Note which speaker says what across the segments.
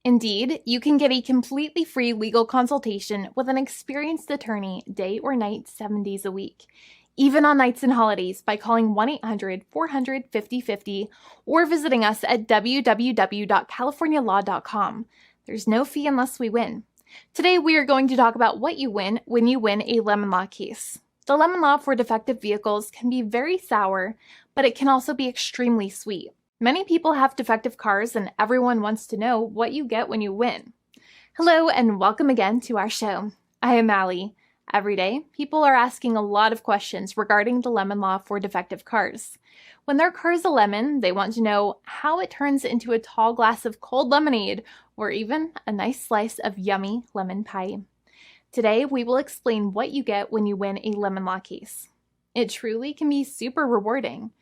Speaker 1: Indeed, you can get a completely free legal consultation with an experienced attorney day or night, 7 days a week, even on nights and holidays by calling 1-800-400-5050 or visiting us at www.californialaw.com. There's no fee unless we win. Today, we are going to talk about what you win when you win a lemon law case. The lemon law for defective vehicles can be very sour, but it can also be extremely sweet. Many people have defective cars, and everyone wants to know what you get when you win. Hello, and welcome again to our show. I am Allie. Every day, people are asking a lot of questions regarding the lemon law for defective cars. When their car is a lemon, they want to know how it turns into a tall glass of cold lemonade, or even a nice slice of yummy lemon pie. Today, we will explain what you get when you win a lemon law case. It truly can be super rewarding.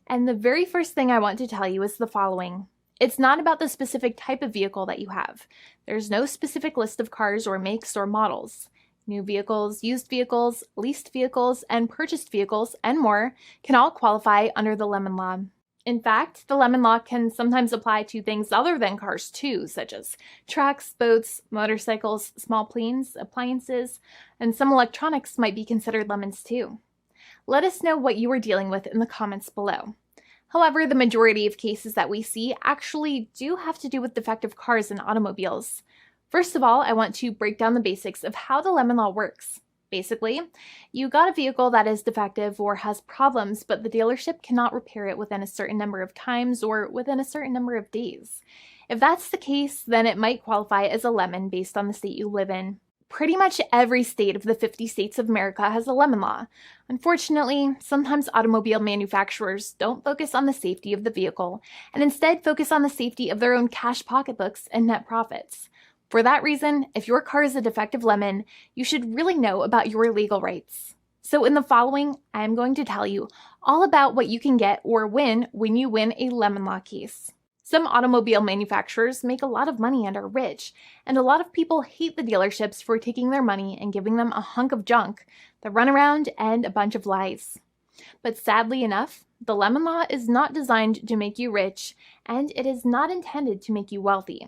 Speaker 1: And the very first thing I want to tell you is the following. It's not about the specific type of vehicle that you have. There's no specific list of cars or makes or models. New vehicles, used vehicles, leased vehicles, and purchased vehicles, and more can all qualify under the lemon law. In fact, the lemon law can sometimes apply to things other than cars too, such as trucks, boats, motorcycles, small planes, appliances, and some electronics might be considered lemons too. Let us know what you are dealing with in the comments below. However, the majority of cases that we see actually do have to do with defective cars and automobiles. First of all, I want to break down the basics of how the lemon law works. Basically, you got a vehicle that is defective or has problems, but the dealership cannot repair it within a certain number of times or within a certain number of days. If that's the case, then it might qualify as a lemon based on the state you live in. Pretty much every state of the 50 states of America has a lemon law. Unfortunately, sometimes automobile manufacturers don't focus on the safety of the vehicle and instead focus on the safety of their own cash pocketbooks and net profits. For that reason, if your car is a defective lemon, you should really know about your legal rights. So in the following, I am going to tell you all about what you can get or win when you win a lemon law case. Some automobile manufacturers make a lot of money and are rich, and a lot of people hate the dealerships for taking their money and giving them a hunk of junk, the runaround, and a bunch of lies. But sadly enough, the lemon law is not designed to make you rich, and it is not intended to make you wealthy.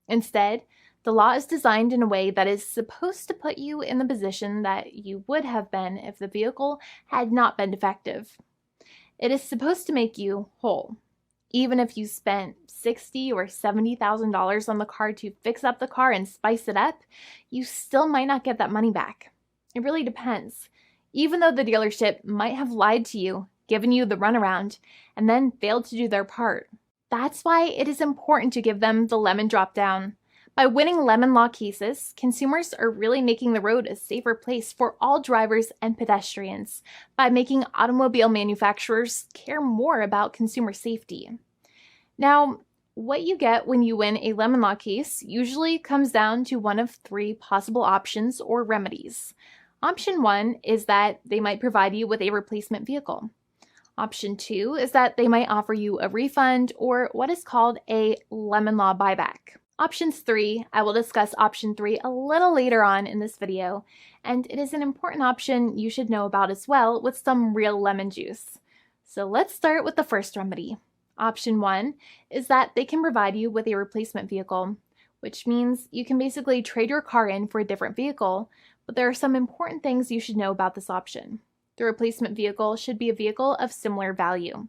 Speaker 1: Instead, the law is designed in a way that is supposed to put you in the position that you would have been if the vehicle had not been defective. It is supposed to make you whole. Even if you spent $60,000 or $70,000 on the car to fix up the car and spice it up, you still might not get that money back. It really depends. Even though the dealership might have lied to you, given you the runaround, and then failed to do their part. That's why it is important to give them the lemon drop down. By winning lemon law cases, consumers are really making the road a safer place for all drivers and pedestrians by making automobile manufacturers care more about consumer safety. Now, what you get when you win a lemon law case usually comes down to one of three possible options or remedies. Option 1 is that they might provide you with a replacement vehicle. Option 2 is that they might offer you a refund or what is called a lemon law buyback. Options 3, I will discuss option 3 a little later on in this video, and it is an important option you should know about as well with some real lemon juice. So let's start with the first remedy. Option 1 is that they can provide you with a replacement vehicle, which means you can basically trade your car in for a different vehicle, but there are some important things you should know about this option. The replacement vehicle should be a vehicle of similar value.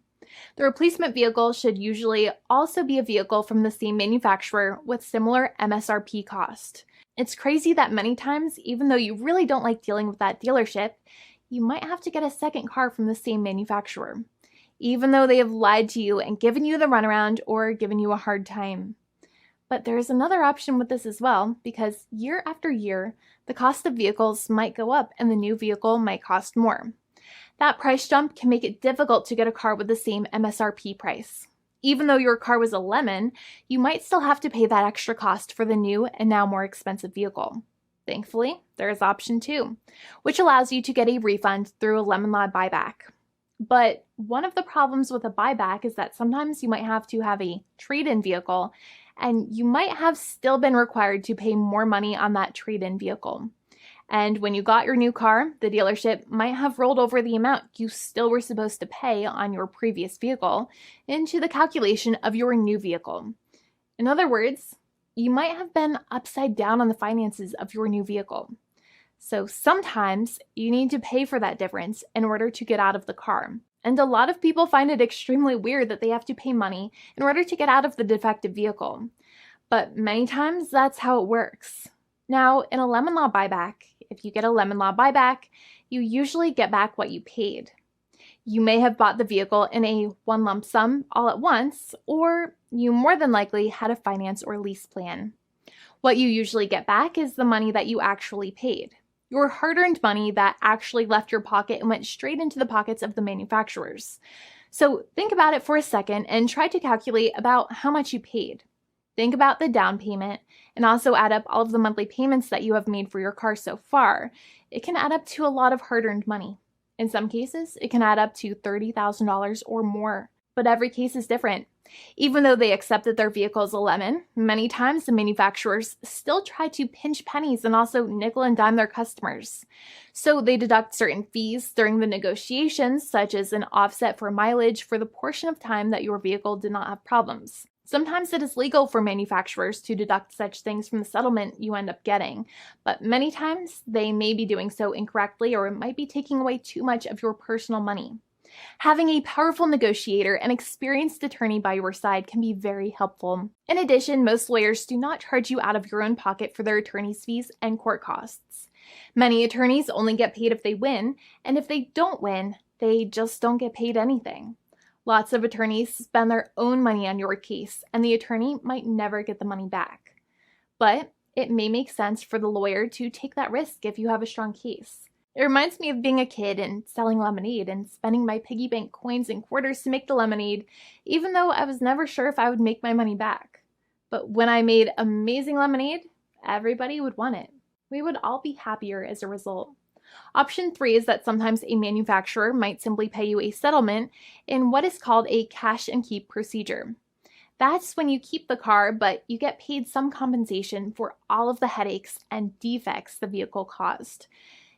Speaker 1: The replacement vehicle should usually also be a vehicle from the same manufacturer with similar MSRP cost. It's crazy that many times, even though you really don't like dealing with that dealership, you might have to get a second car from the same manufacturer, even though they have lied to you and given you the runaround or given you a hard time. But there is another option with this as well, because year after year, the cost of vehicles might go up and the new vehicle might cost more. That price jump can make it difficult to get a car with the same MSRP price. Even though your car was a lemon, you might still have to pay that extra cost for the new and now more expensive vehicle. Thankfully, there is option 2, which allows you to get a refund through a lemon law buyback. But one of the problems with a buyback is that sometimes you might have to have a trade-in vehicle, and you might have still been required to pay more money on that trade-in vehicle. And when you got your new car, the dealership might have rolled over the amount you still were supposed to pay on your previous vehicle into the calculation of your new vehicle. In other words, you might have been upside down on the finances of your new vehicle. So sometimes you need to pay for that difference in order to get out of the car. And a lot of people find it extremely weird that they have to pay money in order to get out of the defective vehicle. But many times that's how it works. Now, in a lemon law buyback, if you get a lemon law buyback, you usually get back what you paid. You may have bought the vehicle in a one lump sum all at once, or you more than likely had a finance or lease plan. What you usually get back is the money that you actually paid. Your hard-earned money that actually left your pocket and went straight into the pockets of the manufacturers. So think about it for a second and try to calculate about how much you paid. Think about the down payment and also add up all of the monthly payments that you have made for your car so far. It can add up to a lot of hard-earned money. In some cases, it can add up to $30,000 or more, but every case is different. Even though they accept that their vehicle is a lemon, many times the manufacturers still try to pinch pennies and also nickel and dime their customers. So they deduct certain fees during the negotiations, such as an offset for mileage for the portion of time that your vehicle did not have problems. Sometimes it is legal for manufacturers to deduct such things from the settlement you end up getting, but many times they may be doing so incorrectly or it might be taking away too much of your personal money. Having a powerful negotiator and experienced attorney by your side can be very helpful. In addition, most lawyers do not charge you out of your own pocket for their attorney's fees and court costs. Many attorneys only get paid if they win, and if they don't win, they just don't get paid anything. Lots of attorneys spend their own money on your case, and the attorney might never get the money back. But it may make sense for the lawyer to take that risk if you have a strong case. It reminds me of being a kid and selling lemonade and spending my piggy bank coins and quarters to make the lemonade, even though I was never sure if I would make my money back. But when I made amazing lemonade, everybody would want it. We would all be happier as a result. Option 3 is that sometimes a manufacturer might simply pay you a settlement in what is called a cash and keep procedure. That's when you keep the car, but you get paid some compensation for all of the headaches and defects the vehicle caused.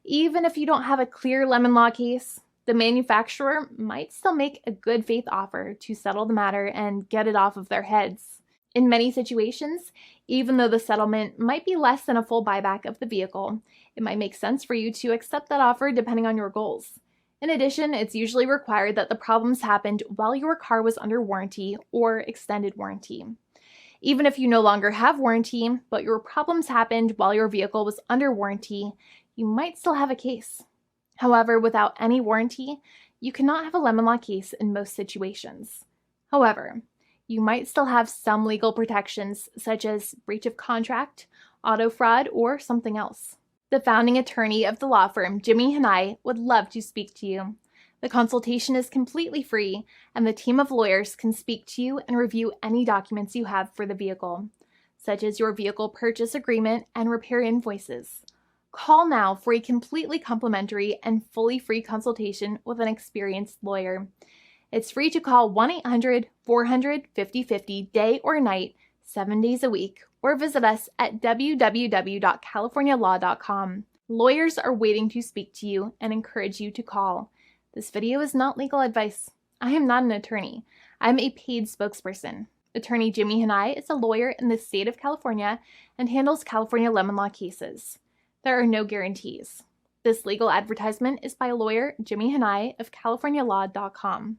Speaker 1: Even if you don't have a clear lemon law case, the manufacturer might still make a good faith offer to settle the matter and get it off of their heads. In many situations, even though the settlement might be less than a full buyback of the vehicle, it might make sense for you to accept that offer depending on your goals. In addition, it's usually required that the problems happened while your car was under warranty or extended warranty. Even if you no longer have warranty, but your problems happened while your vehicle was under warranty, you might still have a case. However, without any warranty, you cannot have a lemon law case in most situations. However, you might still have some legal protections such as breach of contract, auto fraud, or something else. The founding attorney of the law firm, Jimmy and I, would love to speak to you. The consultation is completely free, and the team of lawyers can speak to you and review any documents you have for the vehicle, such as your vehicle purchase agreement and repair invoices. Call now for a completely complimentary and fully free consultation with an experienced lawyer. It's free to call 1-800-400-5050 day or night, 7 days a week, or visit us at www.californialaw.com. Lawyers are waiting to speak to you and encourage you to call. This video is not legal advice. I am not an attorney. I'm a paid spokesperson. Attorney Jimmy Hanai is a lawyer in the state of California and handles California lemon law cases. There are no guarantees. This legal advertisement is by lawyer Jimmy Hanai of CaliforniaLaw.com.